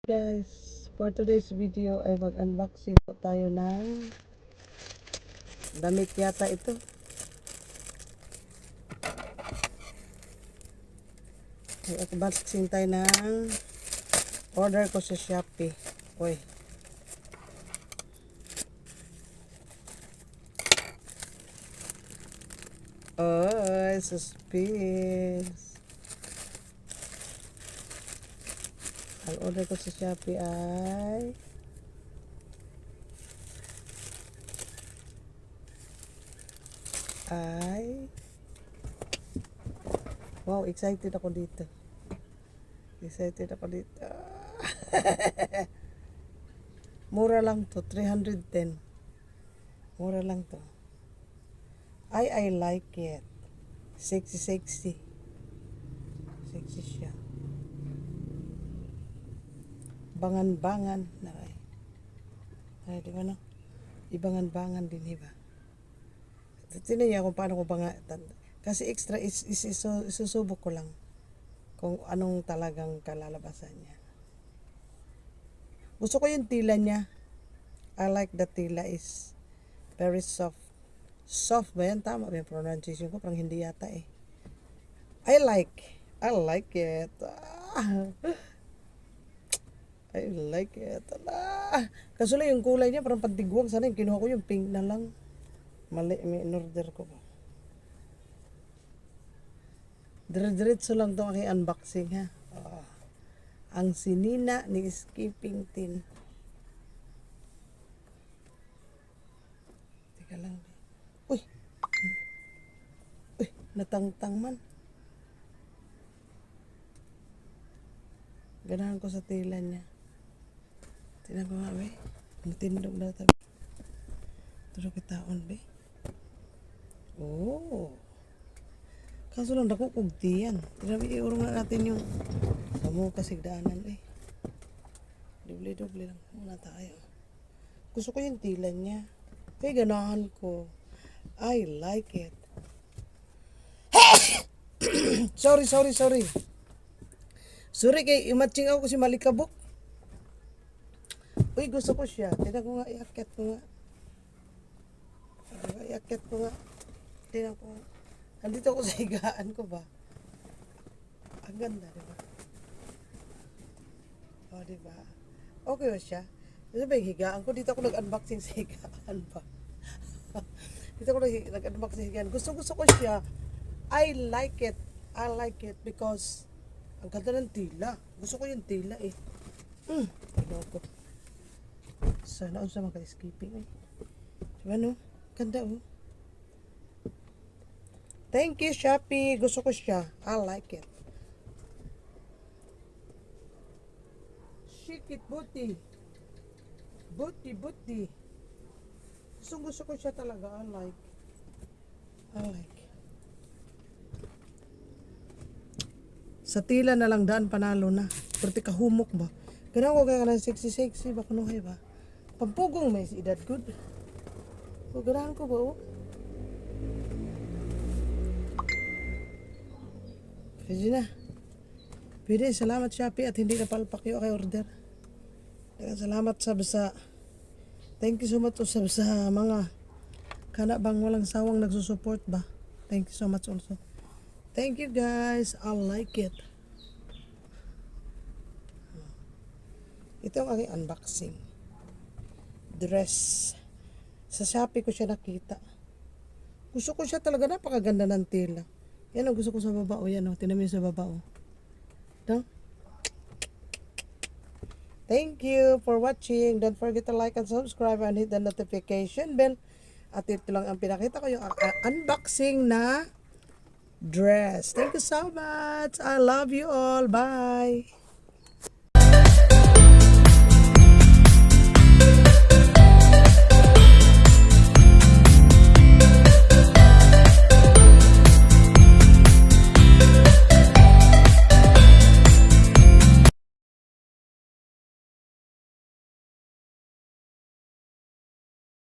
Guys, for today's video ay mag-unboxing po tayo ng damit yata ito. Mag-unboxing tayo ng order ko sa Shopee. Uy. Oh, suspense. Ang order ko sa Shopee ay wow, excited ako dito. Mura lang to, 310. Mura lang to. I like it. Sexy. Sexy siya. Bangan-bangan. Ay, di ba no? Ibangan-bangan din, di ba? Tinan niya kung paano ko kasi extra isusubok ko lang kung anong talagang kalalabasan niya. Gusto ko yung tila niya. I like the tila is very soft. Soft ba yan? Tama ba yung pronunciation ko? Parang hindi yata eh. I like it. I like it. Kaso lang yung kulay niya parang pantigwang. Sana yung kinuha ko yung pink na lang. Mali, may in-order ko ba? Dire-diretso lang itong aking unboxing ha. Ang sinina ni Skipping Tin. Teka lang. Uy, natangtang man. Ganahan ko sa tila niya. Tinan ko nga be. Matindog na tabi. Tulog kitaon be. Oh. Kaso lang dako kugti yan. Tinabi iurong na natin yung samo kasigdaanan eh. Doble lang muna tayo. Gusto ko yung tila niya. Kaya ganahan ko. I like it. Sorry. Sorry kay imatching ako kasi malikabok. Uy, gusto ko siya. Tignan ko nga, iakyat ko nga. Tignan ko nga. Nandito ako sa higaan ko ba? Ang ganda, diba? O, diba? Okay ba siya? Ito ba yung higaan ko? Dito ako nag-unboxing sa higaan ba? Dito ako nag-unboxing sa higaan. Gusto ko siya. I like it because ang ganda ng tila. Gusto ko yung tila eh. Ko. Sana ako sa mga skipping eh. Diba no? Ganda oh. Thank you, Shopee. Gusto ko siya. I like it. Shake it, booty. Booty. Gusto ko siya talaga. I like. Sa tila na lang daan, panalo na. Pwerte ka humok ba? Ganun ko kaya ka ng sexy ba? Kunuhay ba? Pampugong may si edad good. So, ganahan ko ba oh? Pwede, salamat Shopee at hindi napalpak yung kay order. Salamat sa thank you so much sa mga kana bang walang sawang nagsusupport ba. Thank you so much also. Thank you guys, I like it. Ito ang aking unboxing. Dress. Sa Shopee ko siya nakita. Gusto ko siya talaga, napakaganda ng tela. Yan ang gusto ko sa baba o yan o. Tinamin sa baba o. No? Thank you for watching. Don't forget to like and subscribe and hit the notification bell. At ito lang ang pinakita ko yung unboxing na dress. Thank you so much. I love you all. Bye.